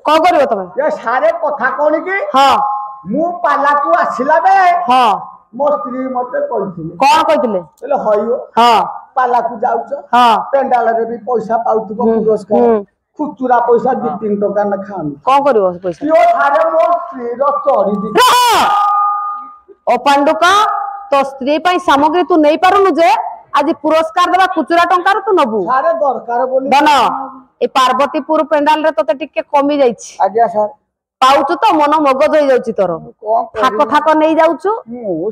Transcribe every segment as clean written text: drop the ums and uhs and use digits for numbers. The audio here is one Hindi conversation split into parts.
कौन करियो तमे ये सारे कथा कोनी की हां मु पाला को आसिला बे हां मो स्त्री मते कहिथिले कौन कहिथिले बोले हइयो हां पाला को जाउछ हां पेंडाल रे भी पैसा पाउथबो पुरस्कार खुचुरा पैसा 2-3 टका न खान कौन करियो पैसा यो थारे मो स्त्री रो चोरी दी ओ पांडुका तो स्त्री पई सामग्री तू नहीं पारुनु जे आज पुरस्कार देबा खुचुरा टंका तू नबु सारे दरकार बोली बन ए पार्वतीपुर पेंडाल रे तते टिके कमी जाईछि आज्ञा सर पाउछु तो मन मगज हो जाउछि तोर ठाक ठाक नहीं जाउछु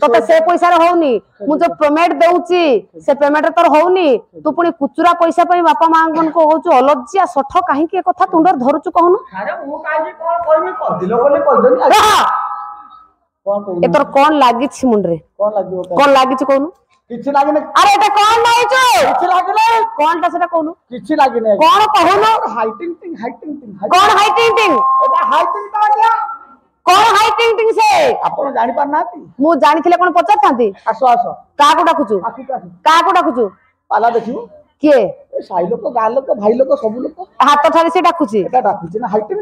तते से पैसा रे होउनी मु जो पेमेंट देउछि से पेमेंट तोर होउनी तू पुनी कुचुरा पैसा पई बापा मांगन को होउछु अलज्जिया सठ काहे के कथा तुंडर धरुछु कहनु अरे मु काहे कोन कहबी कदिलो बोले कहदनी कोन कहू ए तोर कोन लागि छि मुंडरे कोन लागि छि कहनु किछि लागि नै अरे एटा कोन नाही छु किछि लागि नै कोनटा सेटा कहनु किछि लागि नै कोन कहनु हाइटिंग कोन हाइटिंग एटा हाइटिंग ता क्या कोन हाइटिंग से आपण जानि पार नाती मु जानिथिले कोन पचार थांती आसो आसो का को डाकुछु का को डाकुछु पाला देखियो किए ए साई लोक गा लोक भाई लोक सब लोक हाथ ठारे से डाकुछि एटा डाकुछि ना हाइटिंग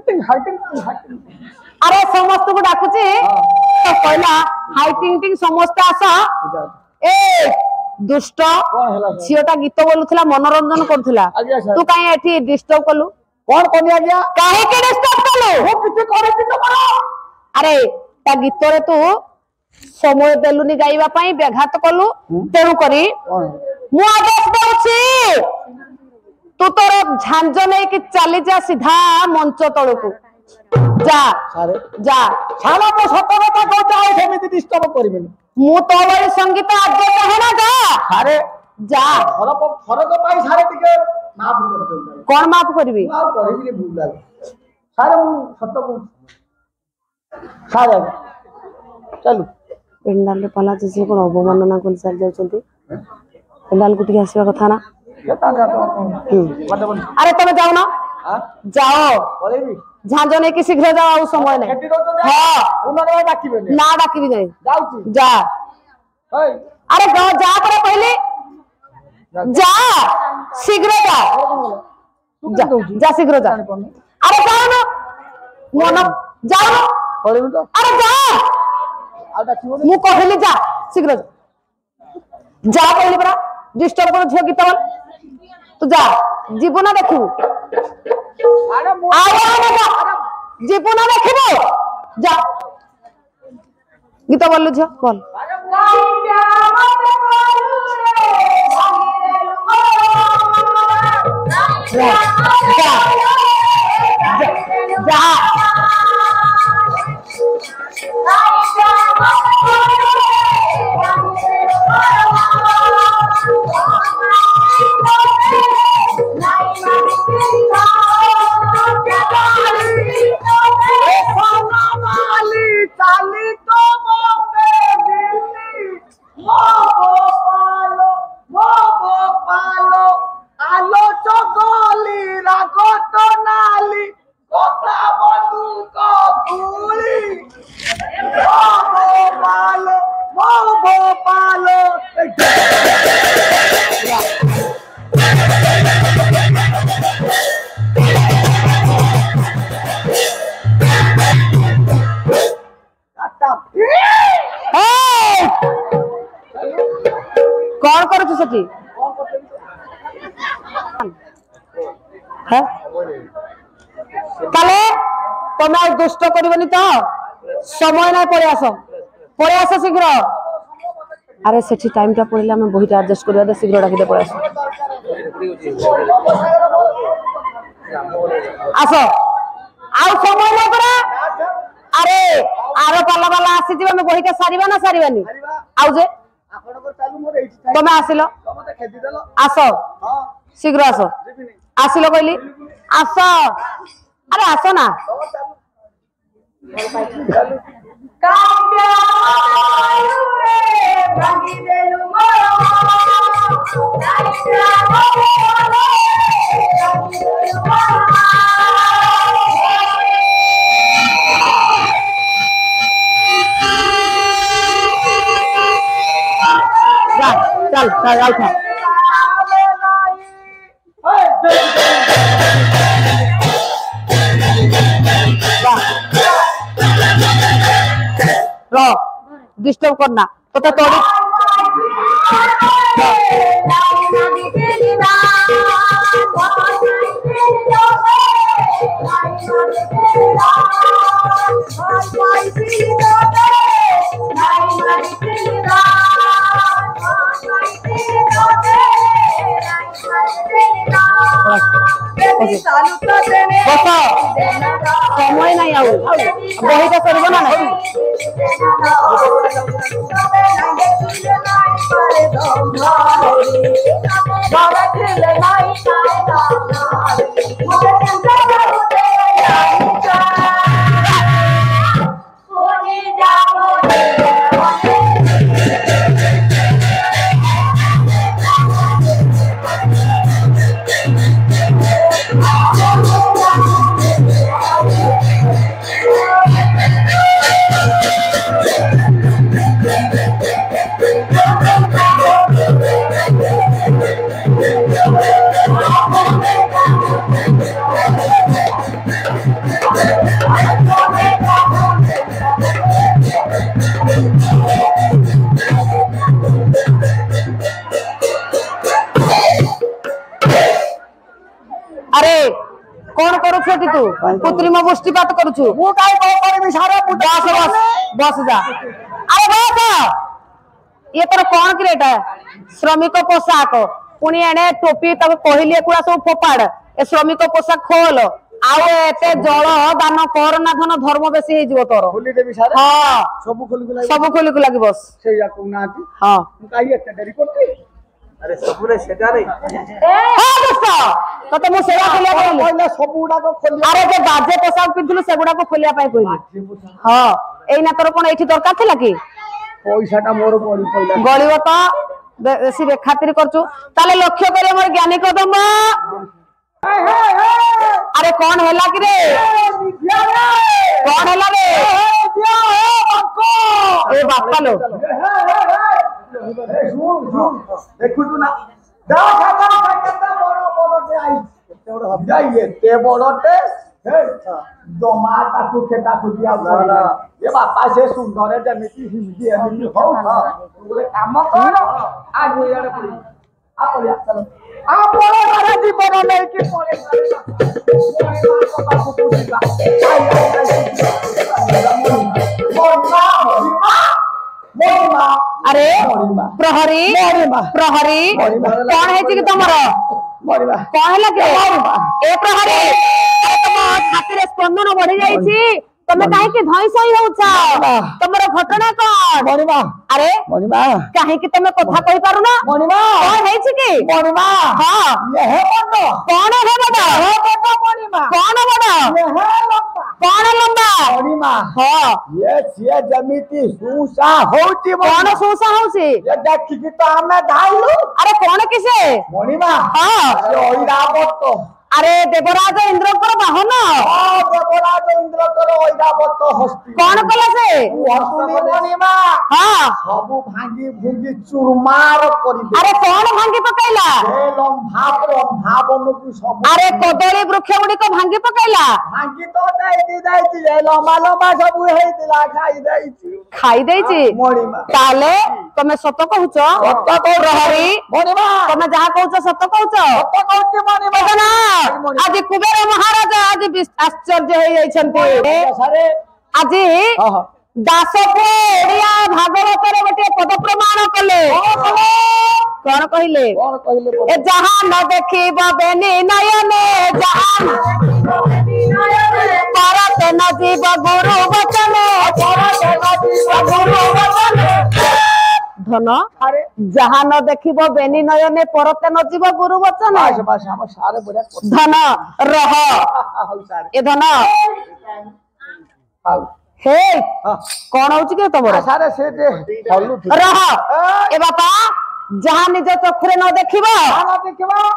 अरे समस्त को डाकुछि तो कहला हाइटिंग समस्त आसा ए दुष्ट कोन हला छियोटा गीत बोलुथला मनोरंजन करथला तू काहे एठी डिस्टर्ब कलु कोन कोनी आज्ञा काहे के डिस्टर्ब कलु हो किछि करे कि तो करो अरे ता गीत रे तू समय देलुनी गाइबा पई व्याघात कलु तेनु करी मु आदेश देउछि तू तोर झांझ नै कि चली जा सीधा मंच तळकु जा सारे जा साला तो सत कथा कहता है सेमिति डिस्टर्ब करबिनी मु तो वाली संगीत आगे कहे ना जा सारे जा फरक पाई सारे टिके माफ कर दे कौन माफ करबी माफ करबी भूल लागे सारे मु सत को सारे चलू पेंडाल रे पला जे कोन अवमानना कोन चल जाउछंती पेंडाल को टिके आसीबा कथा ना अरे तुम जाओ ना जाओ झांझ नहीं कि शीघ्र जाओ आउ समय नहीं ना डाकिबी नहीं जा अरे जा पर पहले जा शीघ्र जा जा शीघ्र जा अरे जाओ ना मन जाओ ना अरे जा मु कहली जा शीघ्र जा कहली परा डिस्टर्ब कर झियो गीत तू जा जीवन देखू जीवन देखू जा गीत बोलू झियो बोल जा कौन करू सेठी काले तुम दुष्ट करबनी तो समय ना पड़े आस शीघ्र अरे सेठी टाइम टा पड़े आम बहीटा एडजस्ट करवा दे शीघ्र डाकिदे पड़े आस आउ समय ना पड़ा अरे आरो पाला पाला आसी जीवा में बहीटा सारीबा ना सारीबानी आउ जे तुम आसिल आस शीघ्र आस आसिल कहली आस अरे आस ना चल चल चल डिस्टर्ब करना तो तोड़ी समय नहीं आउ बही तो सरब ना नहीं अरे कौन करू छोटी तू कृत्रिम गोष्ठीपात करू मु काय करबी सारा बस बस बस जा अरे बस ये तोर कौन क्रेट है श्रमिक पोशाक पुणी एने टोपी तक कहली एकुड़ा सब फोपाड़ ए श्रमिक पोशाक खोल आउ एते जल दान कर ना धन धर्म बेसी हे जीव तोर खोली देबी सारा हां सब खोली को लागी बस से या को नाती हां मु काय एते देरी करती अरे सबुरे सेटा रे हां दोस्त तो मु सेवा खोलिया कहली पहले सबुडा को खोली अरे जे बाजे पोशाक पिंथलु सेगुडा को खोलिया पाई कहली हां एई ना तोर कोन एठी दरकार थिला की पैसाटा मोर पड़ी पइला गळिव तो बेसी बेखातिर करछु ताले लक्ष्य करे मोर ज्ञानी कदम अरे कौन हैला कि रे कौन हैला रे ए बापा लो देखु तू ना जा खाता केते बड़ो बड़ो ते आई केते बड़ो हम जाइए ते बड़ो ते दमा ताकू खेता खुदिया बोला ये बापा से सुंदर जमिति हिंदी हिंदी हो बोले काम कर आज हो यार पड़ी आ पड़ी चलो आ बड़ो मारे जीवन नहीं कि पड़े अरे प्रहरी प्रहरी कौन है कि तुमर कौन है लगे ए प्रहरी अरे तुम छाती रे स्पंदन बढ़ी जाई तमे काहे के धई सही होउछा तमरो घटना कोन मणिमा अरे मणिमा काहे कि तमे कथा कहि पारु ना मणिमा कौन है कि मणिमा हां ये है बड़ कौन है बड़ मणिमा कौन बड़ ये है लंबा कौन लंबा मणिमा हां ये जमिति सुसा होउची कौन सुसा होउची ये देखि कि तो हमें धाइलु अरे कौन किसे मणिमा हां ये ओइरावत अरे देवराज इंद्रकर बाहन हां देवराज इंद्रकर ओइरावत हस्ती कौन कला से हस्ती मणिमा हां सब भांगी भुंगी चुरमार करि दे अरे कौन भांगी पकैला ए लंभा बनु की सब अरे कदली वृक्ष गुडी को भांगी पकैला भांगी तो दैती ए लंबा सब हेई दिला खाई दैती मणिमा ताले तमे सत कहूछ सत को प्रहरी मणिमा तमे जहा कहूछ सत कहूछ सत कहूछ मणिमा ना आज कुबेर महाराज आज आश्चर्य हो जाइछन्ती आज दासपुर ओडिया भागवत रे गोटे पद प्रमाण कले कौन कहले ए जहां न देखिब बेनी नयने जहां परत न जीव गुरु वचने धन जहां न देखिब बेनी नयने परत न जीव गुरु वचने धन रह ए धन हे कौन होची के तमरो सारे से रह ए बापा जहां निज चक्षुरे न देखिबो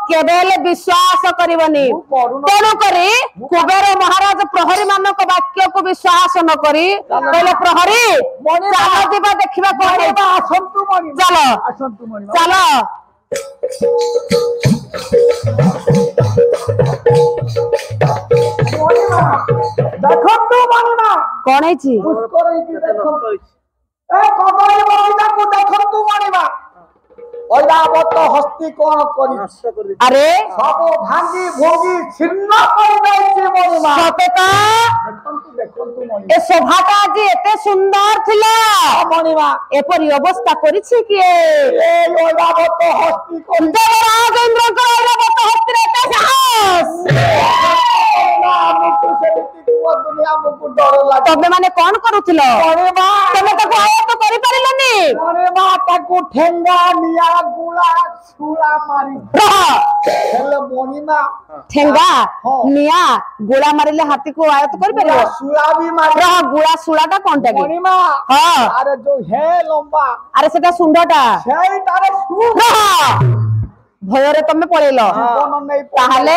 केबेले विश्वास करिवनी तेणु करी कुबेर महाराज प्रहरी मानक वाक्य को विश्वास न करी कहले प्रहरी चलो दिबा देखिबा कोन आसंतु मणि चलो आसंतु मणि चलो देखो तू मणिमा कौन है छी उसको देखो ए कदली बगिचा को देखंतु मणिमा ऐरावत हस्ती कोन करी अरे सब भांगी भोगी छिन्न कर दैछि मणिमा सतेता देखंतु मणिमा ए शोभाटा आज एते सुंदर थिला मणिमा एपरि अवस्था करिछि किए ए ऐरावत हस्ती को देवराज इंद्र को ऐरावत हस्ती रे एते साहस हमको सेति को दुनिया हमको डर लागे तबे माने कोन करूथिलो मणिमा तमे ताको आयत्त करि परिलनी मणिमा ताको ठेंगा निया गुला छुला मारी हेले मणिमा ठेंगा निया गोला मारिले हाथी को आयत्त करि परिबो छुला भी मारी रह गुला सुलाटा कोनटा की मणिमा हां अरे जो है लंबा अरे सेटा सुंदरटा সেই তারে সু भयरे तमे पळेलो জীবন নাই ताहले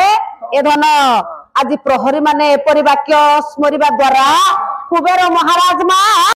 ए धन आज प्रहरी माने एपरि वाक्य स्मरिबा द्वारा कुबेर महाराज मा